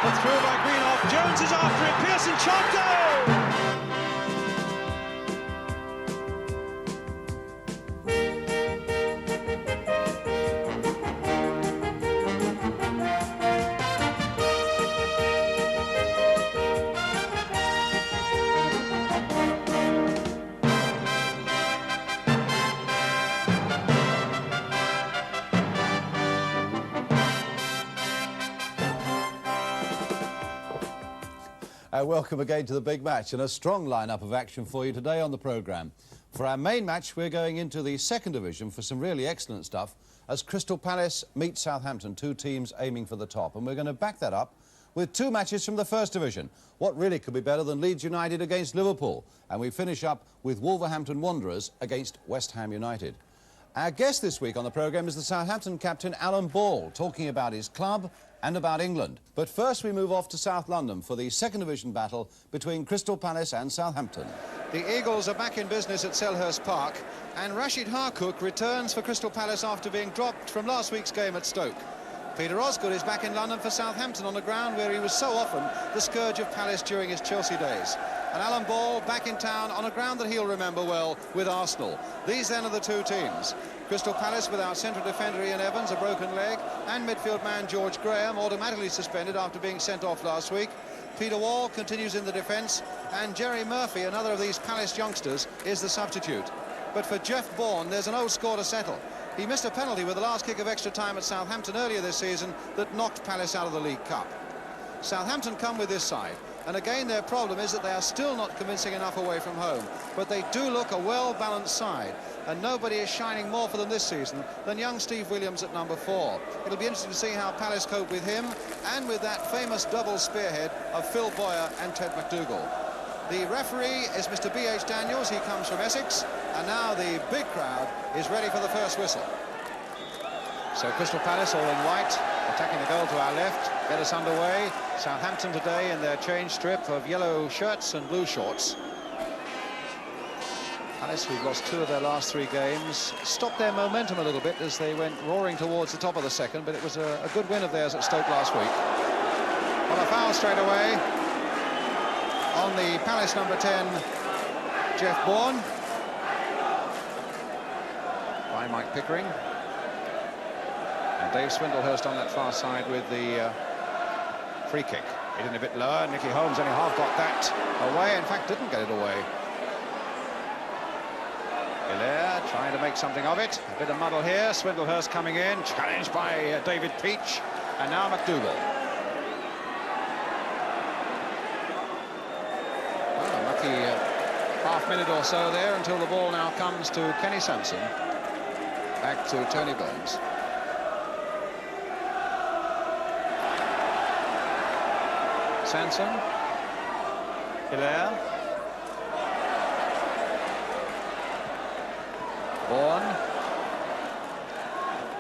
Put through by Greenhoff. Jones is after it. Pearson shot, goal! Welcome again to the big match, and a strong lineup of action for you today on the programme. For our main match, we're going into the second division for some really excellent stuff as Crystal Palace meet Southampton, two teams aiming for the top. And we're going to back that up with two matches from the first division. What really could be better than Leeds United against Liverpool? And we finish up with Wolverhampton Wanderers against West Ham United. Our guest this week on the programme is the Southampton captain, Alan Ball, talking about his club and about England. But first we move off to South London for the second division battle between Crystal Palace and Southampton. The Eagles are back in business at Selhurst Park, and Rashid Harcook returns for Crystal Palace after being dropped from last week's game at Stoke. Peter Osgood is back in London for Southampton on a ground where he was so often the scourge of Palace during his Chelsea days. And Alan Ball back in town on a ground that he'll remember well with Arsenal. These then are the two teams. Crystal Palace without central defender Ian Evans, a broken leg, and midfield man George Graham, automatically suspended after being sent off last week. Peter Wall continues in the defence, and Jerry Murphy, another of these Palace youngsters, is the substitute. But for Jeff Bourne, there's an old score to settle. He missed a penalty with the last kick of extra time at Southampton earlier this season that knocked Palace out of the League Cup. Southampton come with this side, and again their problem is that they are still not convincing enough away from home. But they do look a well-balanced side, and nobody is shining more for them this season than young Steve Williams at number 4. It'll be interesting to see how Palace cope with him and with that famous double spearhead of Phil Boyer and Ted McDougall. The referee is Mr. B.H. Daniels. He comes from Essex, and now the big crowd is ready for the first whistle. So Crystal Palace all in white, attacking the goal to our left, get us underway. Southampton today in their change strip of yellow shirts and blue shorts. Palace, who've lost 2 of their last 3 games, stopped their momentum a little bit as they went roaring towards the top of the second, but it was a good win of theirs at Stoke last week. On a foul straight away on the Palace number 10, Jeff Bourne, by Mike Pickering. And Dave Swindlehurst on that far side with the free kick. Hit in a bit lower. Nicky Holmes only half got that away. In fact, didn't get it away. Hilaire trying to make something of it. A bit of muddle here. Swindlehurst coming in, challenged by David Peach. And now McDougall. Well, a lucky half-minute or so there until the ball now comes to Kenny Sansom. Back to Tony Burns. Sansom, Hilaire, Bourne,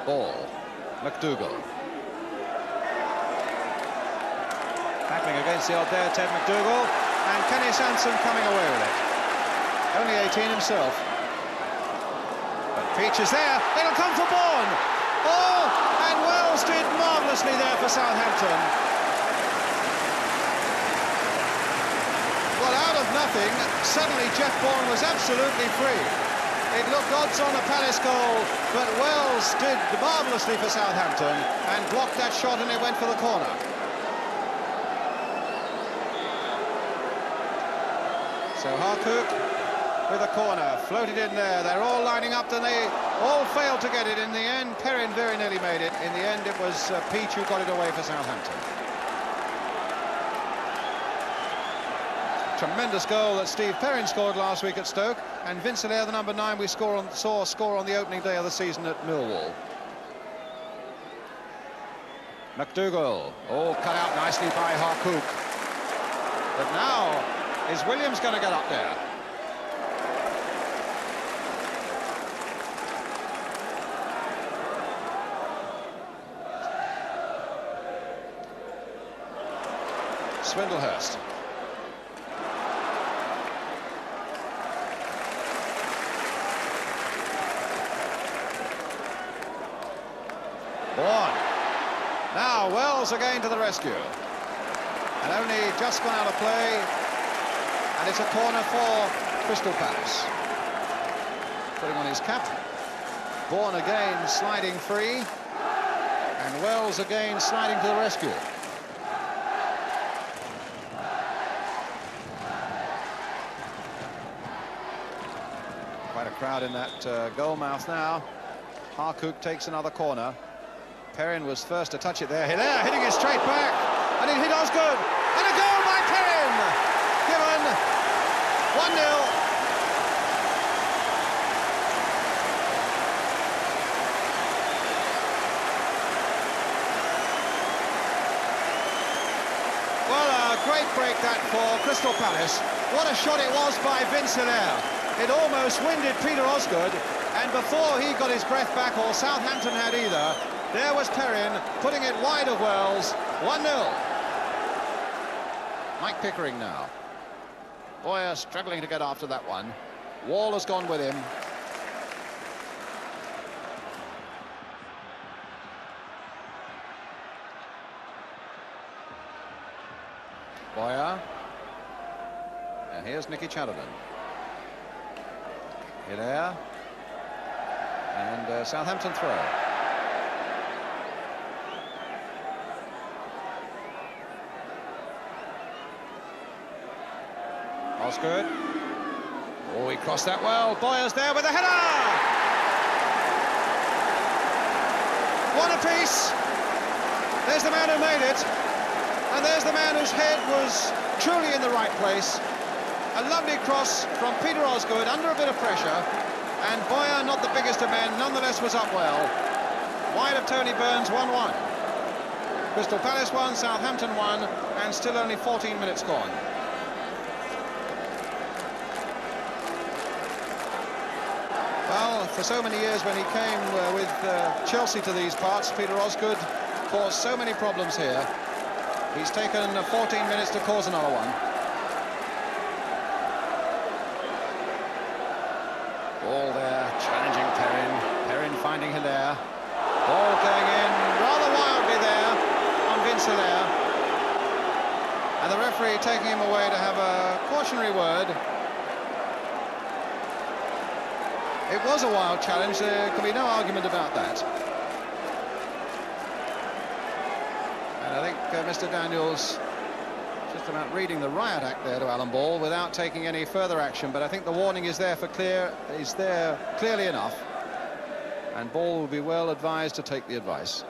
Ball, McDougall. Tackling against the odd there, Ted McDougall, and Kenny Sansom coming away with it. Only 18 himself. But Peach is there, it'll come for Bourne. Oh, and Wells did marvellously there for Southampton. Well, out of nothing, suddenly Jeff Bourne was absolutely free. It looked odds on a Palace goal, but Wells did marvellously for Southampton and blocked that shot, and it went for the corner. So Harcook with a corner, floated in there. They're all lining up, and they all failed to get it. In the end, Perrin very nearly made it. In the end, it was Peach who got it away for Southampton. Tremendous goal that Steve Perrin scored last week at Stoke, and Vince Hilaire, the number 9, we saw score on the opening day of the season at Millwall. McDougall, all cut out nicely by Harcook. But now, is Williams going to get up there? Swindlehurst. Bourne. Now Wells again to the rescue. And only just gone out of play. And it's a corner for Crystal Palace. Putting on his cap. Bourne again sliding free. And Wells again sliding to the rescue. Quite a crowd in that goal mouth now. Harcourt takes another corner. Perrin was first to touch it there. Hilaire hitting it straight back. And it hit Osgood. And a goal by Perrin. Given 1-0. Well, a great break that for Crystal Palace. What a shot it was by Vince Hilaire. It almost winded Peter Osgood, and before he got his breath back, or Southampton had either, there was Perrin putting it wide of Wells. 1-0. Mike Pickering now. Boyer struggling to get after that one. Wall has gone with him. Boyer. And here's Nicky Chatterton. Hilaire. And Southampton throw. Osgood. Oh, he crossed that well. Boyer's there with a header! One apiece. There's the man who made it. And there's the man whose head was truly in the right place. A lovely cross from Peter Osgood under a bit of pressure. And Boyer, not the biggest of men, nonetheless was up well. Wide of Tony Burns, 1-1. Crystal Palace 1, Southampton 1, and still only 14 minutes gone. Well, for so many years when he came with Chelsea to these parts, Peter Osgood caused so many problems here. He's taken 14 minutes to cause another one. Ball there, challenging Perrin. Perrin finding Hilaire. Ball going in rather wildly there on Vince Hilaire. And the referee taking him away to have a cautionary word. It was a wild challenge, there can be no argument about that. And I think Mr. Daniels just about reading the riot act there to Alan Ball without taking any further action, but I think the warning is there clearly enough, and Ball will be well advised to take the advice.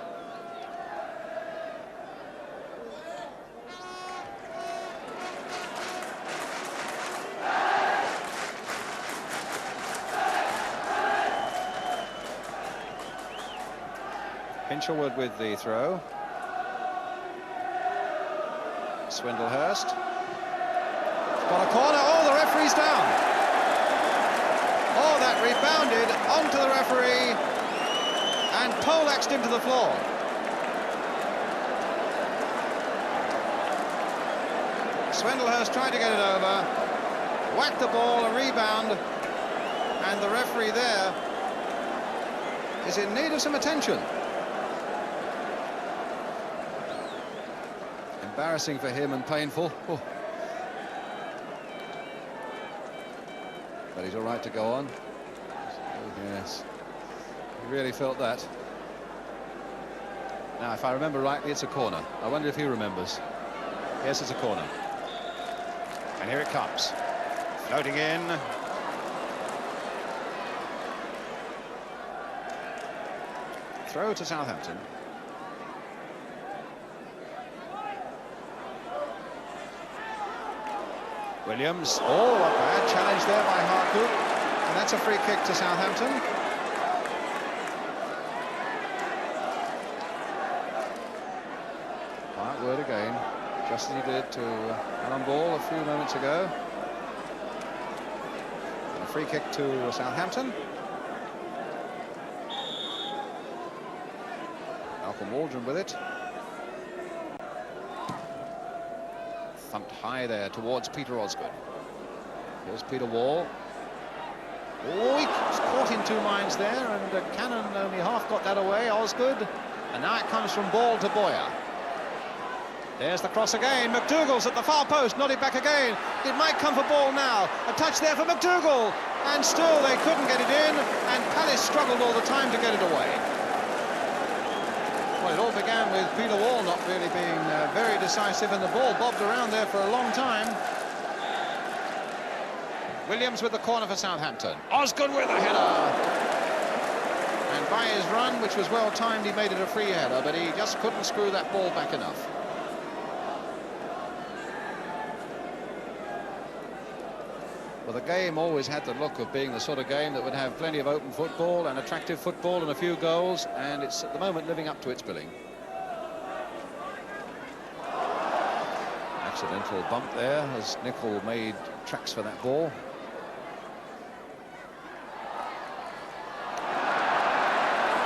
Hinchelwood with the throw. Swindlehurst. Got a corner. Oh, the referee's down. Oh, that rebounded onto the referee and poleaxed him to the floor. Swindlehurst tried to get it over, whacked the ball, a rebound, and the referee there is in need of some attention. Embarrassing for him and painful. Oh. But he's all right to go on. Oh, yes. He really felt that. Now, if I remember rightly, it's a corner. I wonder if he remembers. Yes, it's a corner. And here it comes. Floating in. Throw to Southampton. Williams. Oh, a bad challenge there by Harcourt. And that's a free kick to Southampton. Quiet word again, just as he did to Alan Ball a few moments ago. And a free kick to Southampton. Malcolm Waldron with it. Thumped high there towards Peter Osgood. Here's Peter Wall. Oh, he was caught in two minds there, and Cannon only half got that away, Osgood. And now it comes from Ball to Boyer. There's the cross again. McDougall's at the far post, nodded back again. It might come for ball now. A touch there for McDougall. And still they couldn't get it in, and Palace struggled all the time to get it away. Well, it all began with Peter Wall not really being very decisive, and the ball bobbed around there for a long time. Williams with the corner for Southampton. Osgood with a header. And by his run, which was well timed, he made it a free header, but he just couldn't screw that ball back enough. Well, the game always had the look of being the sort of game that would have plenty of open football and attractive football and a few goals, and it's at the moment living up to its billing. Accidental bump there as Nicol made tracks for that ball.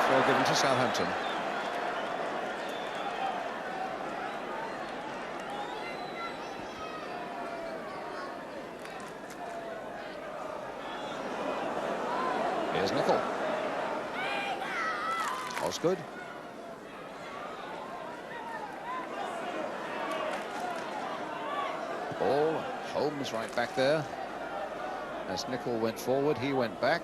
Throw given to Southampton. Here's Nicol. Osgood. Ball. Holmes right back there. As Nicol went forward, he went back.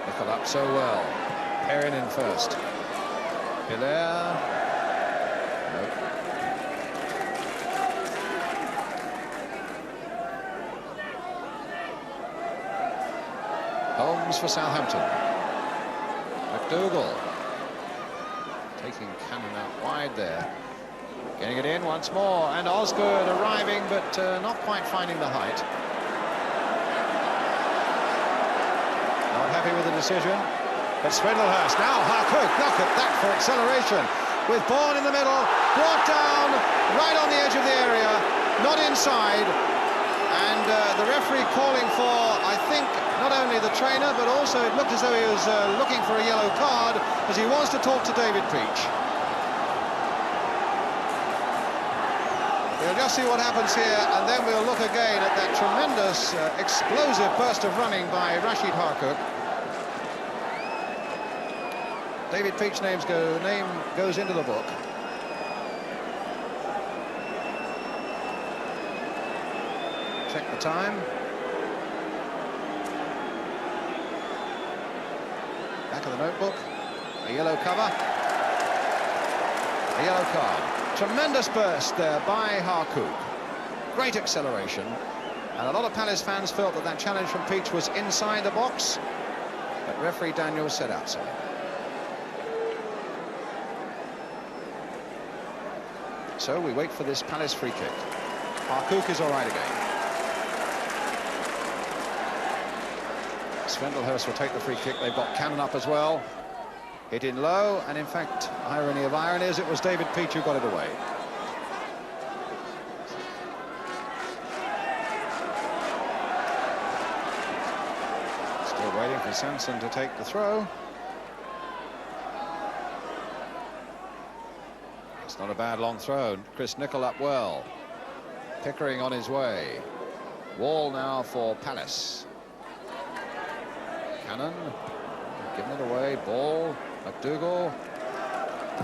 Nicol up so well. Perrin in first. Hilaire. Holmes for Southampton. McDougall taking Cannon out wide there. Getting it in once more, and Osgood arriving, but not quite finding the height. Not happy with the decision. But Swindlehurst now, Harcourt, look at that for acceleration. With Bourne in the middle, brought down right on the edge of the area, not inside. And the referee calling for, I think, not only the trainer, but also it looked as though he was looking for a yellow card, as he wants to talk to David Peach. We'll just see what happens here, and then we'll look again at that tremendous explosive burst of running by Rashid Harcourt. David Peach's name goes into the book. Check the time. Back of the notebook. A yellow cover. A yellow card. Tremendous burst there by Harcourt. Great acceleration. And a lot of Palace fans felt that that challenge from Peach was inside the box. But referee Daniels said outside. So we wait for this Palace free kick. Harcourt is all right again. Swindlehurst will take the free kick. They've got Cannon up as well. Hit in low, and in fact, irony of ironies, it was David Peach who got it away. Still waiting for Sanson to take the throw. It's not a bad long throw. Chris Nicol up well. Pickering on his way. Wall now for Palace. Cannon, giving it away, ball, McDougall,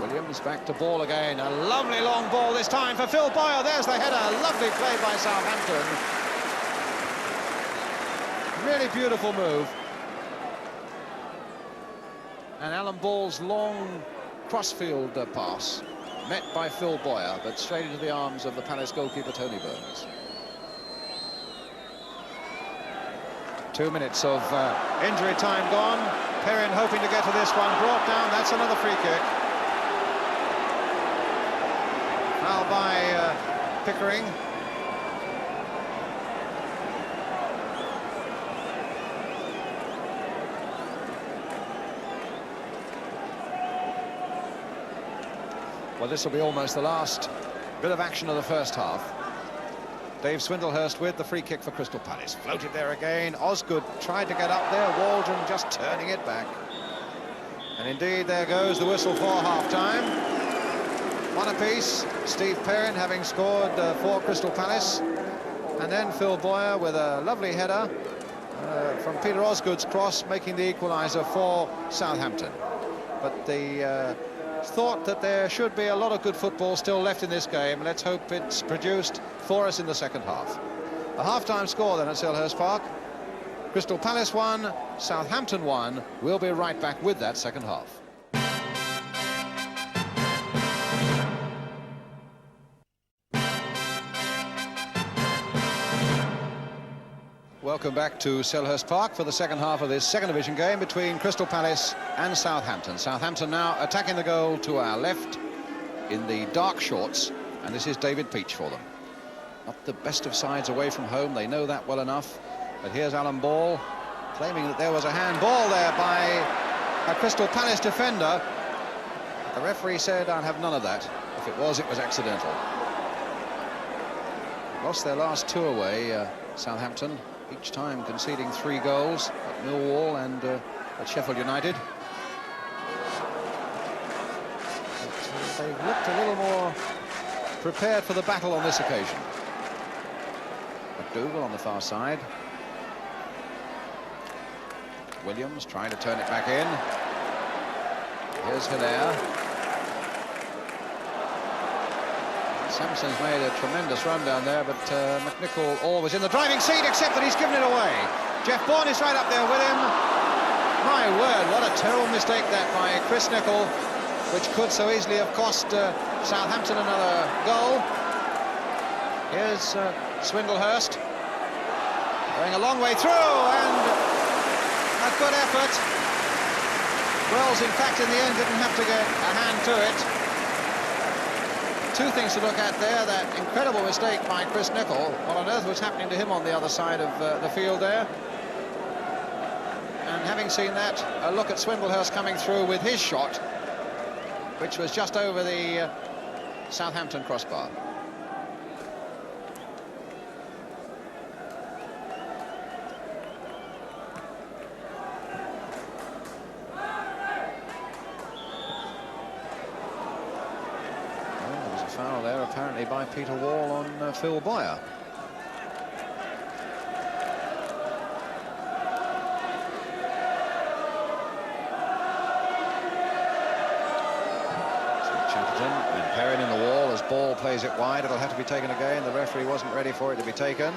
Williams back to ball again, a lovely long ball this time for Phil Boyer, there's the header, lovely play by Southampton. Really beautiful move. And Alan Ball's long crossfield pass, met by Phil Boyer, but straight into the arms of the Palace goalkeeper Tony Burns. 2 minutes of injury time gone. Perrin hoping to get to this one. Brought down. That's another free kick. Foul by Pickering. Well, this will be almost the last bit of action of the first half. Dave Swindlehurst with the free kick for Crystal Palace. Floated there again. Osgood tried to get up there. Waldron just turning it back. And indeed, there goes the whistle for half-time. One apiece. Steve Perrin having scored for Crystal Palace. And then Phil Boyer with a lovely header. from Peter Osgood's cross, making the equaliser for Southampton. But the thought that there should be a lot of good football still left in this game. Let's hope it's produced for us in the second half. A half-time score then at Selhurst Park. Crystal Palace 1, Southampton 1. We'll be right back with that second half. Welcome back to Selhurst Park for the second half of this second division game between Crystal Palace and Southampton. Southampton now attacking the goal to our left in the dark shorts, and this is David Peach for them. Not the best of sides away from home, they know that well enough. But here's Alan Ball claiming that there was a handball there by a Crystal Palace defender. The referee said, "I'll have none of that. If it was accidental." Lost their last two away, Southampton, each time conceding 3 goals at Millwall and at Sheffield United. But they've looked a little more prepared for the battle on this occasion. McDougall on the far side. Williams trying to turn it back in. Here's Hilaire. Sampson's made a tremendous run down there, but McNichol always in the driving seat, except that he's given it away. Jeff Bourne is right up there with him. My word, what a terrible mistake that by Chris Nichol, which could so easily have cost Southampton another goal. Here's Swindlehurst going a long way through, and a good effort. Wells, in fact, in the end didn't have to get a hand to it. Two things to look at there. That incredible mistake by Chris Nichol. What on earth was happening to him on the other side of the field there? And having seen that, a look at Swindlehurst coming through with his shot, which was just over the Southampton crossbar. Foul there apparently by Peter Wall on Phil Boyer. So Chatterton and Perrin in the wall as Ball plays it wide. It'll have to be taken again. The referee wasn't ready for it to be taken.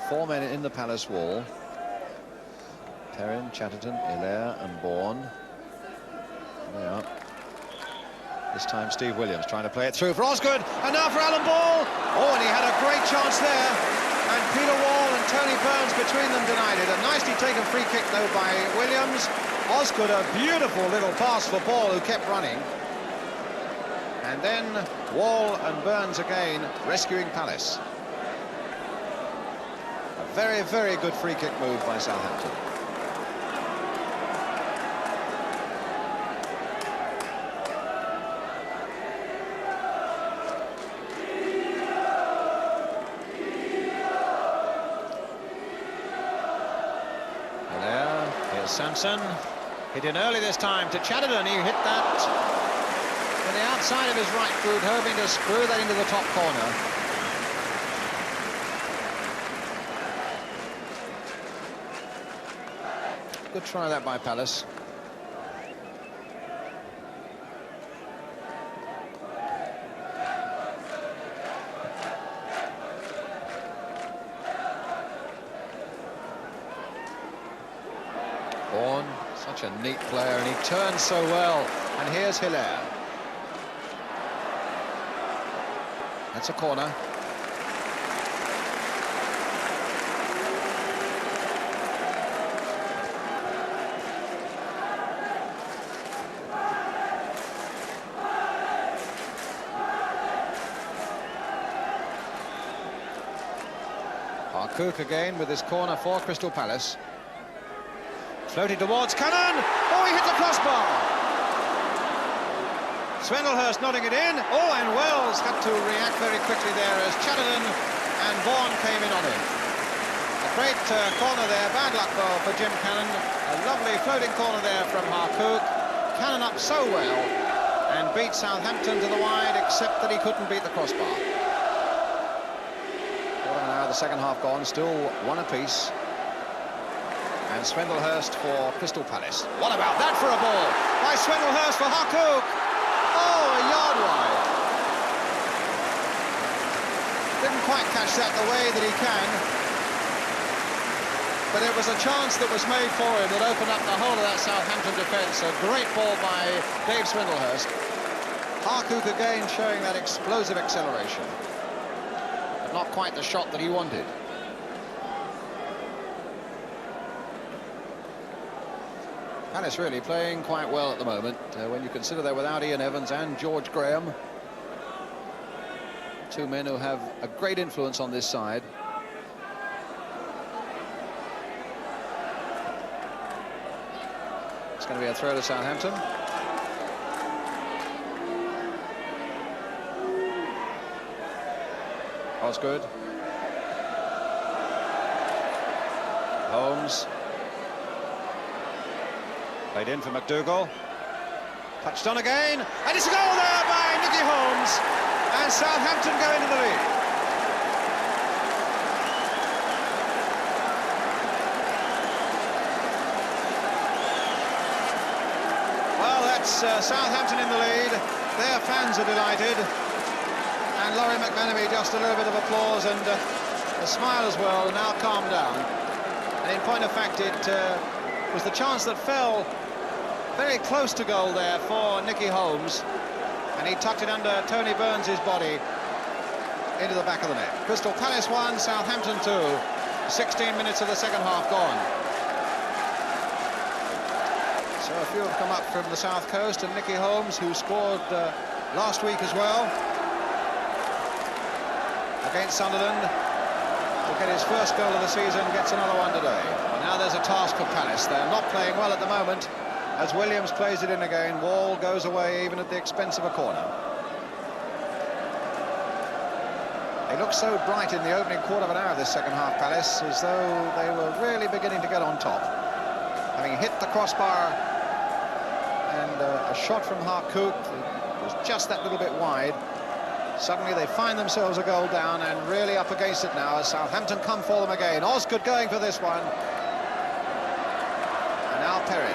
4 men in the Palace wall. Perrin, Chatterton, Hilaire and Bourne. They are. This time Steve Williams trying to play it through for Osgood, and now for Alan Ball. Oh, and he had a great chance there, and Peter Wall and Tony Burns between them denied it. A nicely taken free kick though by Williams. Osgood, a beautiful little pass for Ball, who kept running, and then Wall and Burns again rescuing Palace. A very, very good free kick move by Southampton. Sampson hit in early this time to Chatterton. He hit that on the outside of his right foot, hoping to screw that into the top corner. Good try that by Palace. Bourne, such a neat player, and he turns so well. And here's Hilaire. That's a corner. Harcourt again with this corner for Crystal Palace. Floated towards Cannon. Oh, he hit the crossbar. Swindlehurst nodding it in. Oh, and Wells had to react very quickly there as Chatterton and Vaughan came in on him. A great corner there. Bad luck for Jim Cannon. A lovely floating corner there from Harcourt. Cannon up so well and beat Southampton to the wide, except that he couldn't beat the crossbar. Now the second half gone, still one apiece. And Swindlehurst for Crystal Palace. What about that for a ball by Swindlehurst for Harcourt? Oh, a yard wide. Didn't quite catch that the way that he can. But it was a chance that was made for him that opened up the whole of that Southampton defence. A great ball by Dave Swindlehurst. Harcourt again showing that explosive acceleration. But not quite the shot that he wanted. Palace really playing quite well at the moment when you consider they're without Ian Evans and George Graham. Two men who have a great influence on this side. It's going to be a throw to Southampton. Osgood. Holmes. Played in for McDougall. Touched on again. And it's a goal there by Nicky Holmes. And Southampton go into the lead. Well, that's Southampton in the lead. Their fans are delighted. And Laurie McManamy, just a little bit of applause and a smile as well, now calmed down. And in point of fact, it was the chance that fell very close to goal there for Nicky Holmes, and he tucked it under Tony Burns' body into the back of the net. Crystal Palace 1, Southampton 2. 16 minutes of the second half gone. So a few have come up from the south coast, and Nicky Holmes, who scored last week as well against Sunderland, will get his first goal of the season, gets another one today. Now there's a task for Palace. They're not playing well at the moment, as Williams plays it in again. Wall goes away even at the expense of a corner. They looked so bright in the opening quarter of an hour of this second half, Palace, as though they were really beginning to get on top. Having hit the crossbar, and a shot from Harcourt was just that little bit wide. Suddenly they find themselves a goal down and really up against it now as Southampton come for them again. Osgood going for this one. And now Perrin.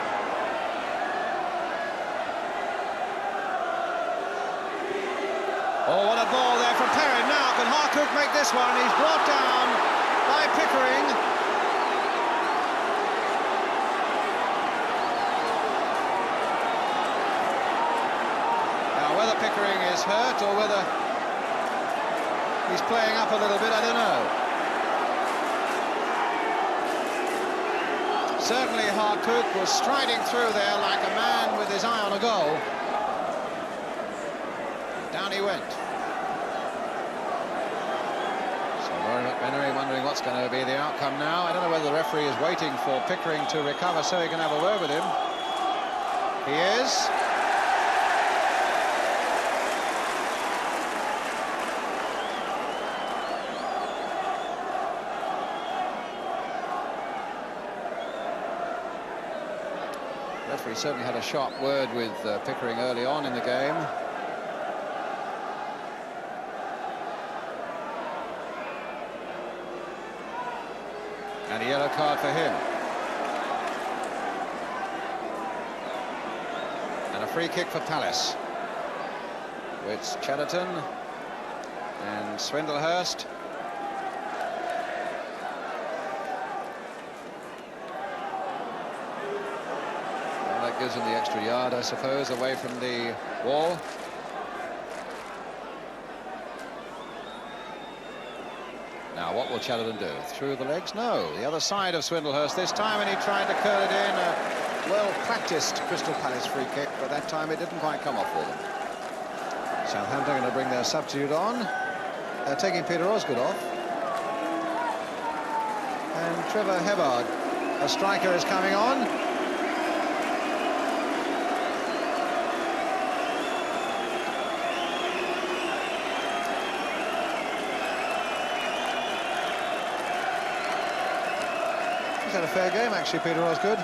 Oh, what a ball there from Perrin. Now can Harcourt make this one? He's brought down by Pickering. Now whether Pickering is hurt or whether he's playing up a little bit, I don't know. Certainly Harcourt was striding through there like a man with his eye on a goal. Down he went. So Laurie McManamy wondering what's going to be the outcome now. I don't know whether the referee is waiting for Pickering to recover so he can have a word with him. He is. The referee certainly had a sharp word with Pickering early on in the game. And a yellow card for him. And a free kick for Palace. It's Chatterton and Swindlehurst. Well, that gives him the extra yard, I suppose, away from the wall. Now, what will Chatterton do? Through the legs? No, the other side of Swindlehurst this time, and he tried to curl it in. A well-practiced Crystal Palace free kick, but that time it didn't quite come off for them. Southampton going to bring their substitute on. They're taking Peter Osgood off. And Trevor Hebbard, a striker, is coming on. He's had a fair game, actually, Peter Osgood.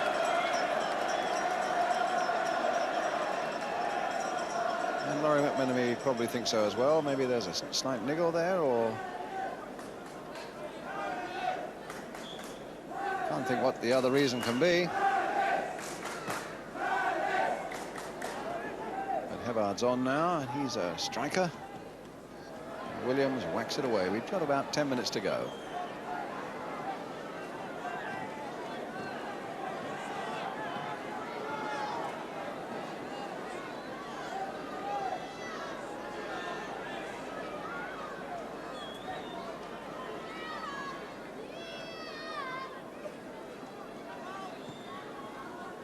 And Laurie McManamy probably thinks so as well. Maybe there's a slight niggle there, or... Can't think what the other reason can be. But Hebbard's on now, and he's a striker. Williams whacks it away. We've got about 10 minutes to go.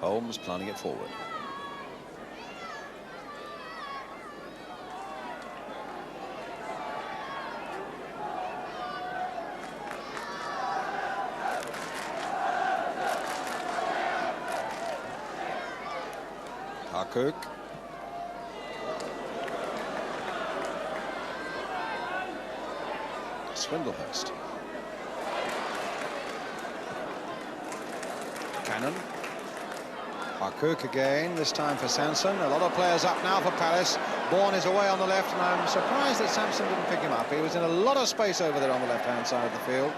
Holmes planning it forward. Harcook. Swindlehurst. Cannon. Harcook again, this time for Sanson. A lot of players up now for Palace. Bourne is away on the left, and I'm surprised that Sampson didn't pick him up. He was in a lot of space over there on the left-hand side of the field.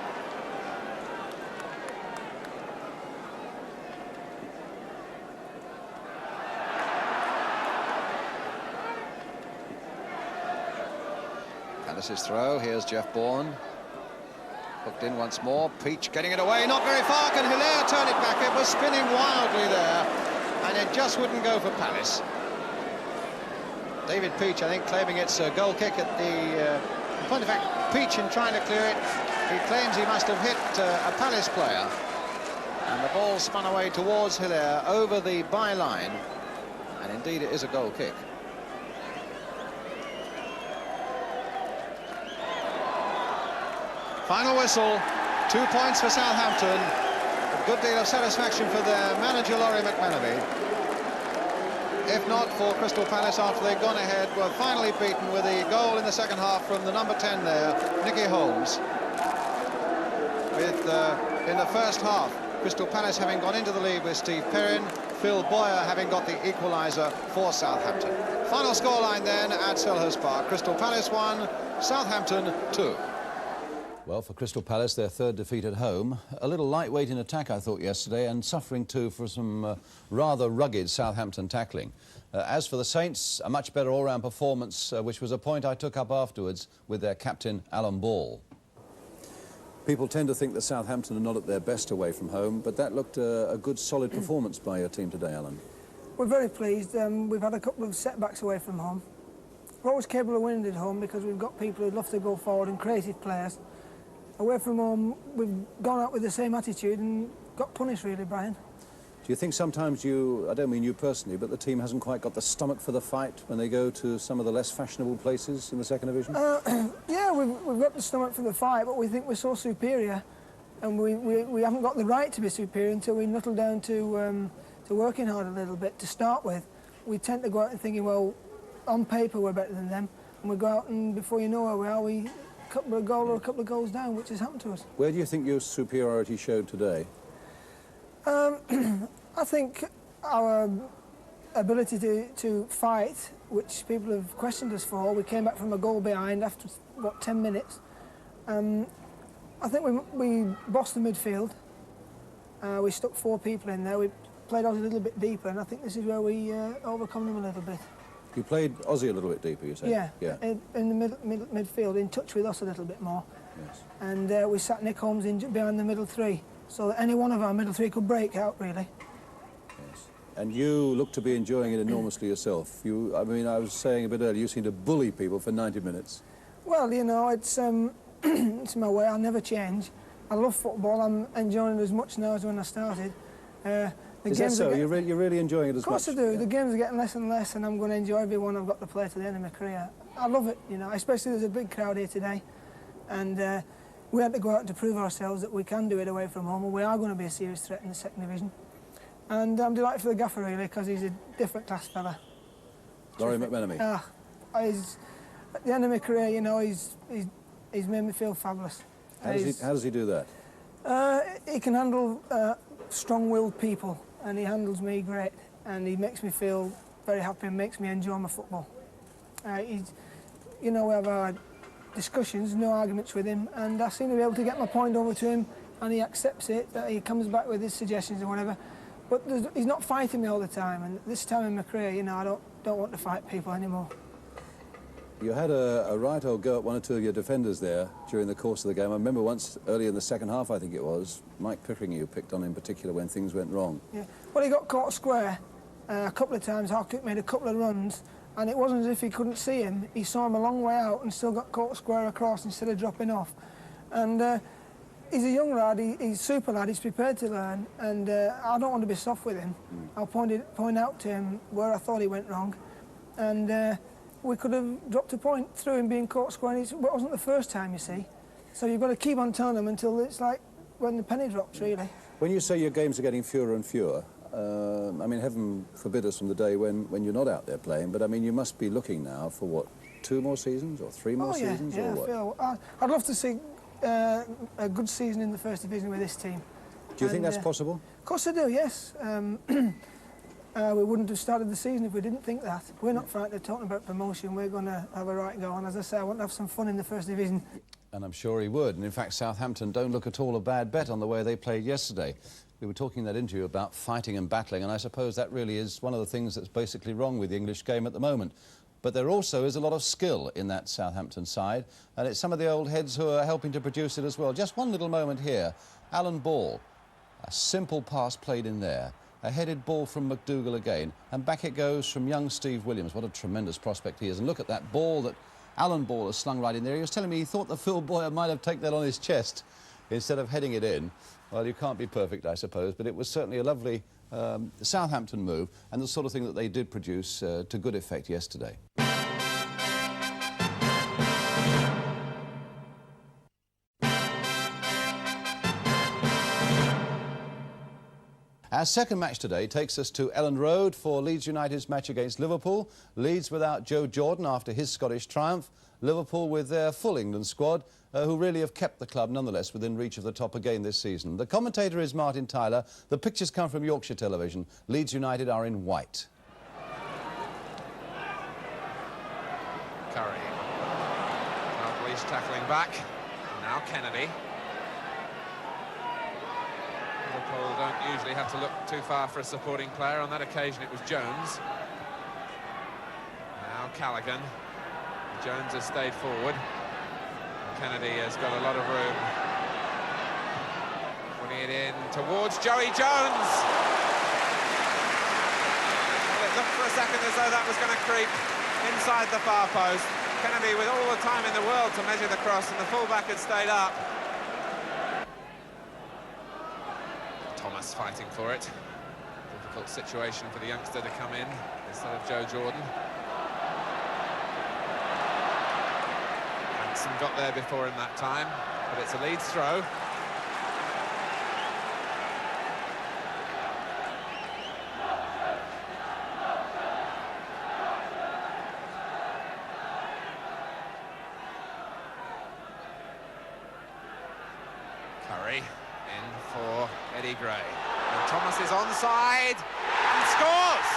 Palace's throw. Here's Jeff Bourne. Hooked in once more. Peach getting it away, not very far. Can Hilaire turn it back? It was spinning wildly there, and it just wouldn't go for Palace. David Peach, I think, claiming it's a goal kick at the point of fact. Peach, in trying to clear it, he claims he must have hit a Palace player, and the ball spun away towards Hilaire over the byline, and indeed it is a goal kick. Final whistle, 2 points for Southampton. A good deal of satisfaction for their manager, Laurie McManamy. If not for Crystal Palace, after they'd gone ahead, were finally beaten with a goal in the second half from the number 10 there, Nicky Holmes. With, in the first half, Crystal Palace having gone into the lead with Steve Perrin, Phil Boyer having got the equaliser for Southampton. Final scoreline then at Selhurst Park. Crystal Palace 1, Southampton 2. Well, for Crystal Palace, their third defeat at home. A little lightweight in attack, I thought, yesterday, and suffering, too, for some rather rugged Southampton tackling. As for the Saints, a much better all-round performance, which was a point I took up afterwards with their captain, Alan Ball. People tend to think that Southampton are not at their best away from home, but that looked a good, solid performance by your team today, Alan. We're very pleased. We've had a couple of setbacks away from home. We're always capable of winning at home because we've got people who love to go forward and creative players. Away from home, we've gone out with the same attitude and got punished, really, Brian. Do you think sometimes I don't mean you personally, but the team hasn't quite got the stomach for the fight when they go to some of the less fashionable places in the second division? Yeah, we've got the stomach for the fight, but we think we're so superior, and we haven't got the right to be superior until we knuckle down to working hard a little bit to start with. We tend to go out and thinking, well, on paper we're better than them, and we go out and before you know where we are, we a couple of goals or a couple of goals down, which has happened to us. Where do you think your superiority showed today? I think our ability to fight, which people have questioned us for. We came back from a goal behind after, what, 10 minutes. I think we bossed the midfield. We stuck 4 people in there. We played out a little bit deeper, and I think this is where we overcome them a little bit. You played Aussie a little bit deeper, you say? Yeah. In the midfield, in touch with us a little bit more. Yes. And we sat Nick Holmes in behind the middle 3, so that any one of our middle 3 could break out, really. Yes. And you look to be enjoying it enormously yourself. I mean, I was saying a bit earlier, you seem to bully people for 90 minutes. Well, you know, it's it's my way. I'll never change. I love football. I'm enjoying it as much now as when I started. Is that so? You're really enjoying it as much? Of course I do. Yeah. The games are getting less and less, and I'm going to enjoy every one I've got to play to the end of my career. I love it, you know, especially there's a big crowd here today. And we had to go out to prove ourselves that we can do it away from home, and we are going to be a serious threat in the second division. And I'm delighted for the gaffer, really, because he's a different class fella. Laurie McManamy? At the end of my career, you know, he's made me feel fabulous. How does he do that? He can handle strong-willed people, and he handles me great, and he makes me feel very happy and makes me enjoy my football. You know, we have our discussions, no arguments with him, and I seem to be able to get my point over to him and he accepts it, that he comes back with his suggestions and whatever. But he's not fighting me all the time, and this time in my career, you know, I don't want to fight people anymore. You had a right old go at one or two of your defenders there during the course of the game. I remember once early in the second half, I think it was, Mike Pickering, you picked on in particular when things went wrong. Yeah, well, he got caught square a couple of times. Harcourt made a couple of runs, and it wasn't as if he couldn't see him. He saw him a long way out and still got caught square across instead of dropping off. And he's a young lad, he's a super lad, he's prepared to learn, and I don't want to be soft with him. I'll point out to him where I thought he went wrong, and we could have dropped a point through him being caught square, and it wasn't the first time, you see. So you've got to keep on telling him until it's like when the penny drops, really. When you say your games are getting fewer and fewer, I mean, heaven forbid us from the day when you're not out there playing, but I mean, you must be looking now for, what, 2 more seasons or 3 more seasons? Yeah, or what? I feel, I'd love to see a good season in the First Division with this team. Do you think that's possible? Of course I do, yes. We wouldn't have started the season if we didn't think that. We're not frightened of talking about promotion. We're going to have a right go on. As I say, I want to have some fun in the First Division. And I'm sure he would. And in fact, Southampton don't look at all a bad bet on the way they played yesterday. We were talking that interview about fighting and battling, and I suppose that really is one of the things that's basically wrong with the English game at the moment. But there also is a lot of skill in that Southampton side, and it's some of the old heads who are helping to produce it as well. Just one little moment here. Alan Ball, a simple pass played in there. A headed ball from McDougall again, and back it goes from young Steve Williams. What a tremendous prospect he is. And look at that ball that Alan Ball has slung right in there. He was telling me he thought that Phil Boyer might have taken that on his chest instead of heading it in. Well, you can't be perfect, I suppose, but it was certainly a lovely Southampton move, and the sort of thing that they did produce to good effect yesterday. Our second match today takes us to Elland Road for Leeds United's match against Liverpool. Leeds without Joe Jordan after his Scottish triumph. Liverpool with their full England squad, who really have kept the club nonetheless within reach of the top again this season. The commentator is Martin Tyler. The pictures come from Yorkshire Television. Leeds United are in white. Curry. Dalglish tackling back. Now Kennedy. Liverpool don't usually have to look too far for a supporting player. On that occasion it was Jones. Now Callaghan. Jones has stayed forward. Kennedy has got a lot of room. Putting it in towards Joey Jones. It looked for a second as though that was going to creep inside the far post. Kennedy with all the time in the world to measure the cross, and the fullback had stayed up. Thomas fighting for it. Difficult situation for the youngster to come in instead of Joe Jordan. Hanson got there before him that time, but it's a Leeds throw. Curry in for Eddie Gray. And Thomas is onside and scores!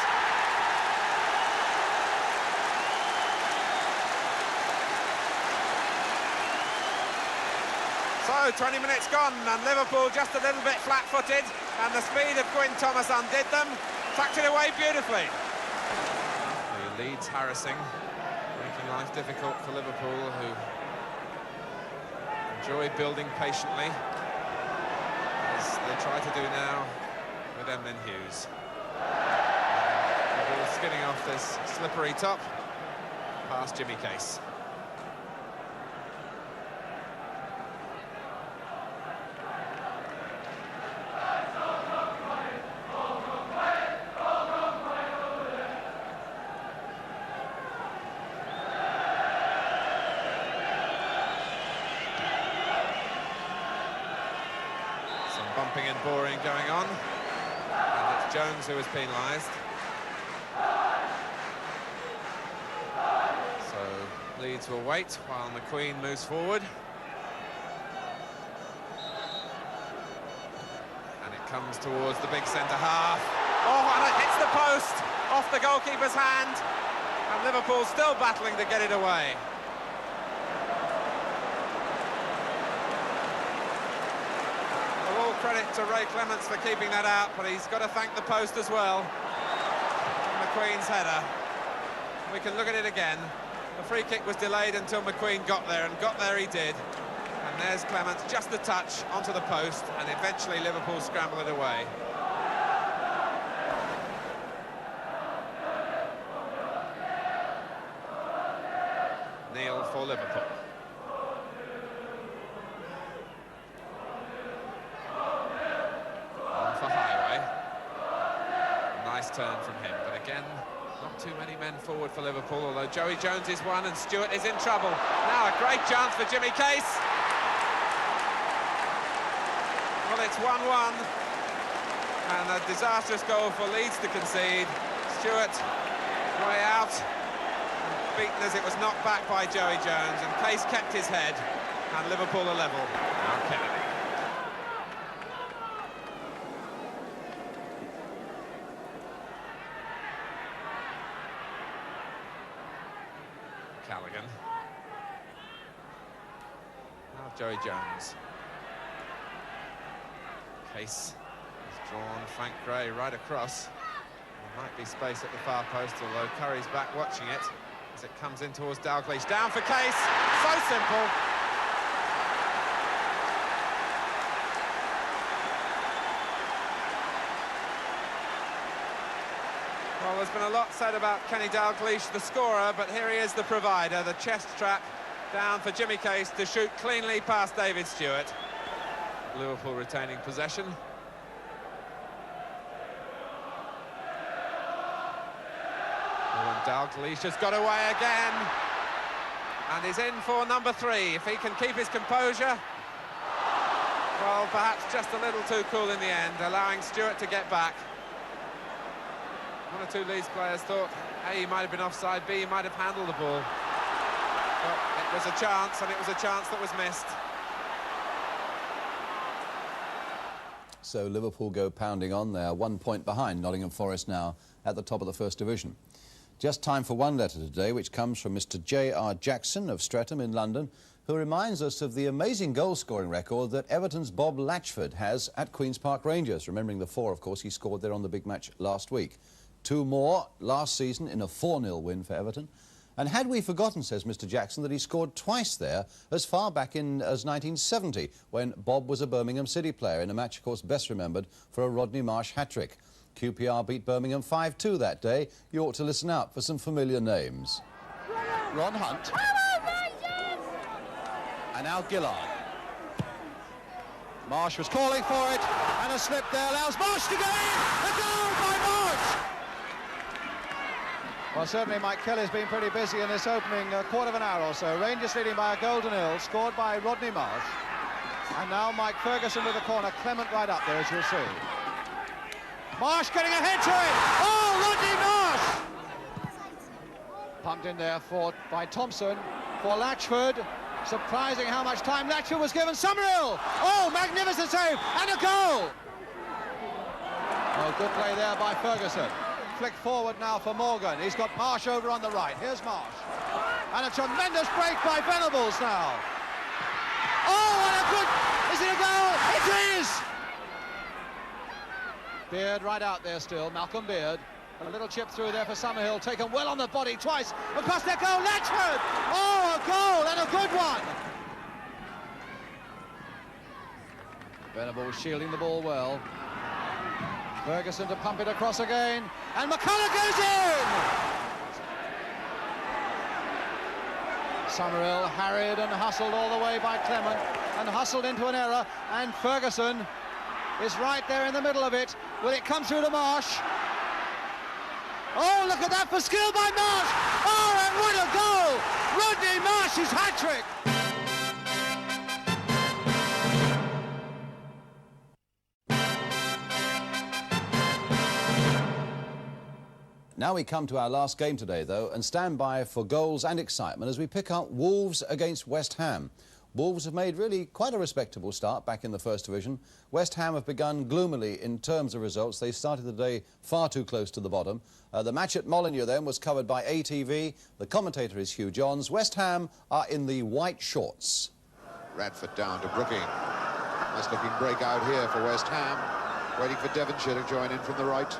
So 20 minutes gone and Liverpool just a little bit flat-footed, and the speed of Gwyn Thomas undid them. Tucked it away beautifully. The Leeds harassing, making life difficult for Liverpool, who enjoy building patiently, as they try to do now with Emlyn Hughes. The ball skidding off this slippery top past Jimmy Case. Bumping and boring going on, and it's Jones who is penalised. So Leeds will wait while McQueen moves forward, and it comes towards the big centre half. Oh, and it hits the post off the goalkeeper's hand, and Liverpool still battling to get it away. Well, all credit to Ray Clements for keeping that out, but he's got to thank the post as well. McQueen's header. We can look at it again. The free kick was delayed until McQueen got there, and got there he did. And there's Clements, just a touch onto the post, and eventually Liverpool scramble it away. Neil for Liverpool. On for Highway. Nice turn from him, but again, not too many men forward for Liverpool, although Joey Jones is one and Stewart is in trouble. Now a great chance for Jimmy Case. Well, it's 1-1, and a disastrous goal for Leeds to concede. Stewart way out, beaten as it was knocked back by Joey Jones, and Case kept his head, and Liverpool are level. Now Kennedy. Callaghan. Now Joey Jones. Case has drawn Frank Gray right across. There might be space at the far post, although Curry's back watching it as it comes in towards Dalglish. Down for Case. So simple. Well, there's been a lot said about Kenny Dalglish, the scorer, but here he is, the provider. The chest trap down for Jimmy Case to shoot cleanly past David Stewart. Liverpool retaining possession. Oh, and Dalglish has got away again. And he's in for number 3. If he can keep his composure, well, perhaps just a little too cool in the end, allowing Stewart to get back. One or two Leeds players thought, A, he might have been offside, B, he might have handled the ball. But it was a chance, and it was a chance that was missed. So Liverpool go pounding on there, 1 point behind Nottingham Forest now at the top of the First Division. Just time for one letter today, which comes from Mr. J.R. Jackson of Streatham in London, who reminds us of the amazing goal-scoring record that Everton's Bob Latchford has at Queen's Park Rangers, remembering the 4, of course, he scored there on the big match last week. 2 more last season in a 4-0 win for Everton. And had we forgotten, says Mr. Jackson, that he scored twice there as far back as 1970, when Bob was a Birmingham City player in a match, of course, best remembered for a Rodney Marsh hat-trick. QPR beat Birmingham 5-2 that day. You ought to listen up for some familiar names. Ron Hunt. And now Gillard. Marsh was calling for it, and a slip there allows Marsh to go in! A goal by Marsh! Well, certainly Mike Kelly's been pretty busy in this opening quarter of an hour or so. Rangers leading by a goal to 0, scored by Rodney Marsh. And now Mike Ferguson with the corner, Clement right up there, as you'll see. Marsh getting ahead to it! Oh, Rodney Marsh! Pumped in there by Thompson for Latchford. Surprising how much time Latchford was given. Summerhill! Oh, magnificent save! And a goal! Oh, good play there by Ferguson. Flick forward now for Morgan. He's got Marsh over on the right. Here's Marsh. And a tremendous break by Venables now. Oh, what a good... Is it a goal? It is! Beard right out there still. Malcolm Beard. A little chip through there for Summerhill. Taken well on the body twice. Across their goal. Latchford! Oh, a goal and a good one. Venables shielding the ball well. Ferguson to pump it across again, and McCullough goes in! Summerhill harried and hustled all the way by Clement, and hustled into an error, and Ferguson is right there in the middle of it. Will it come through to Marsh? Oh, look at that for skill by Marsh! Oh, and what a goal! Rodney Marsh's hat-trick! Now we come to our last game today, though, and stand by for goals and excitement as we pick up Wolves against West Ham. Wolves have made really quite a respectable start back in the First Division. West Ham have begun gloomily in terms of results. They started the day far too close to the bottom. The match at Molineux then was covered by ATV. The commentator is Hugh Johns. West Ham are in the white shorts. Radford down to Brooking. Nice looking breakout here for West Ham, waiting for Devonshire to join in from the right.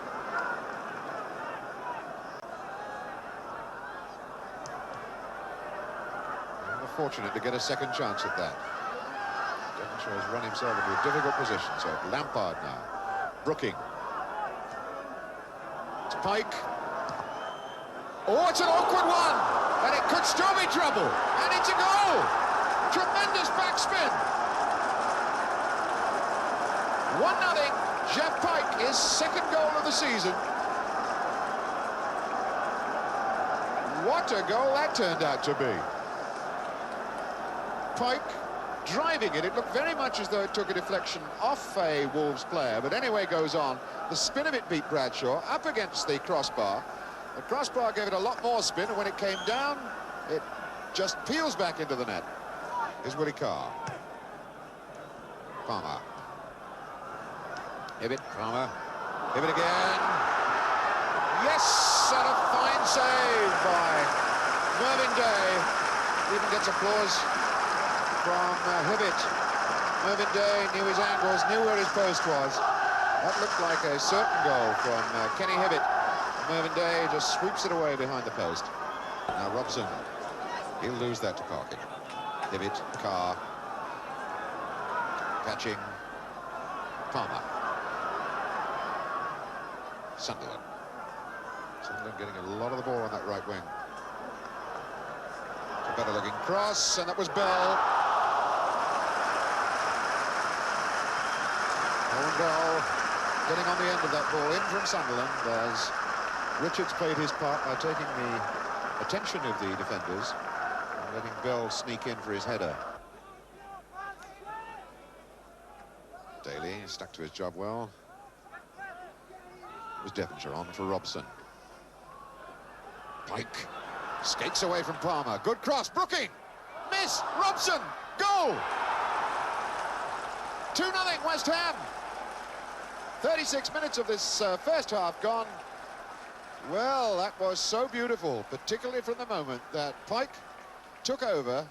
And we're fortunate to get a second chance at that. Devonshire has run himself into a difficult position, so Lampard now. Brooking. It's Pike. Oh, it's an awkward one, and it could still be trouble, and it's a goal! Tremendous backspin. 1-0, Jeff Pike, his second goal of the season. What a goal that turned out to be. Pike driving it. It looked very much as though it took a deflection off a Wolves player, but anyway goes on. The spin of it beat Bradshaw up against the crossbar. The crossbar gave it a lot more spin, and when it came down, it just peels back into the net. Here's Willie Carr. Palmer. Hibbett, Palmer. Hibbett again. Yes, and a fine save by Mervyn Day. Even gets applause from Hibbett. Mervyn Day knew his angles, knew where his post was. That looked like a certain goal from Kenny Hibbett. Mervyn Day just sweeps it away behind the post. Now Robson, he'll lose that to Parkin. Hibbett, Carr, catching, Palmer. Sunderland. Sunderland getting a lot of the ball on that right wing. It's a better looking cross, and that was Bell. Owen Bell getting on the end of that ball in from Sunderland as Richards played his part by taking the attention of the defenders and letting Bell sneak in for his header. Daly stuck to his job well. It was Devonshire on for Robson. Pike skates away from Palmer. Good cross. Brooking. Miss. Robson. Goal. 2-0 West Ham. 36 minutes of this first half gone. Well, that was so beautiful, particularly from the moment that Pike took over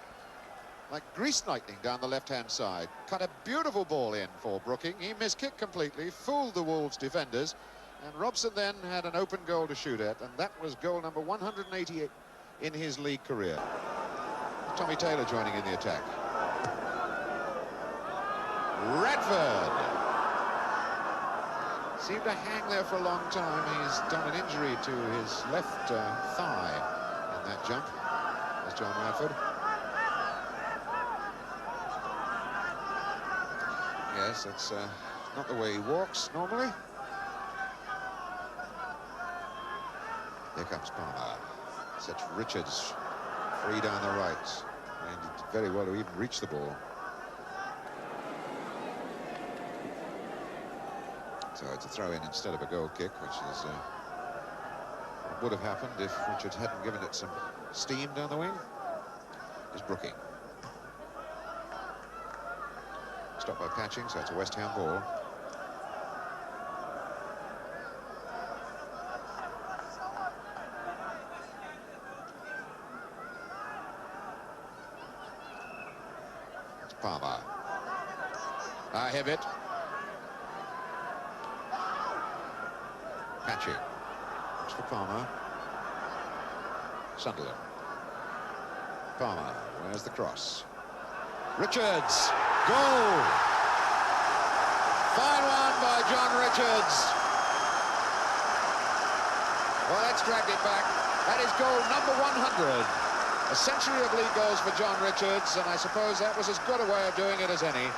like greased lightning down the left-hand side. Cut a beautiful ball in for Brooking. He miskicked completely, fooled the Wolves defenders, and Robson then had an open goal to shoot at, and that was goal number 188 in his league career. Tommy Taylor joining in the attack. Radford seemed to hang there for a long time. He's done an injury to his left thigh in that jump. There's John Radford. Yes, that's not the way he walks normally. Here comes Palmer. Sets Richards free down the right. And he did very well to even reach the ball. So it's a throw-in instead of a goal kick, which is what would have happened if Richards hadn't given it some steam down the wing. Is Brooking. Stopped by Patching, so it's a West Ham ball. It's Palmer. Hibbett. Patching. It's for Palmer. Sunderland. Palmer. Where's the cross? Richards. Goal! Fine one by John Richards. Well, that's dragged it back. That is goal number 100. A century of league goals for John Richards, and I suppose that was as good a way of doing it as any.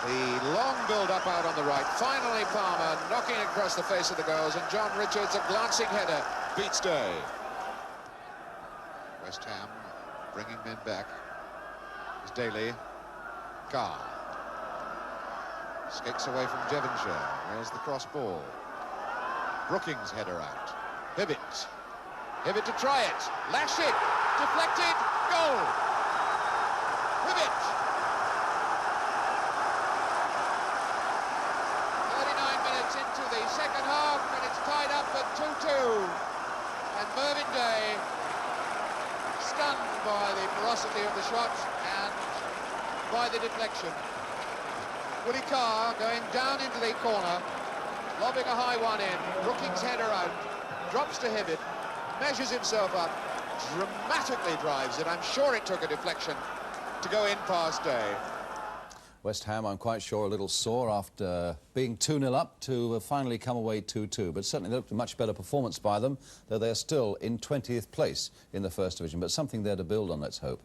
The long build-up out on the right. Finally, Palmer knocking across the face of the goals, and John Richards, a glancing header, beats Day. West Ham bringing men back. Is Daly. Carr. Skates away from Devonshire. There's the cross ball. Brooking's header out. Hibbett. Hibbett to try it. Lash it. Deflected. Goal. Hibbett. 39 minutes into the second half, and it's tied up at 2-2. And Mervyn Day, stunned by the ferocity of the shot, and by the deflection. Willie Carr going down into the corner, lobbing a high one in. Brookings' header out, drops to Hibbett, measures himself up, dramatically drives it. I'm sure it took a deflection to go in past Day. West Ham, I'm quite sure, a little sore after being 2-0 up to finally come away 2-2. But certainly looked a much better performance by them, though they're still in 20th place in the First Division. But something there to build on, let's hope.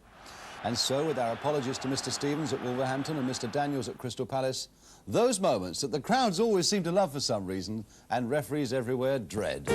And so, with our apologies to Mr. Stevens at Wolverhampton and Mr. Daniels at Crystal Palace, those moments that the crowds always seem to love for some reason, and referees everywhere dread.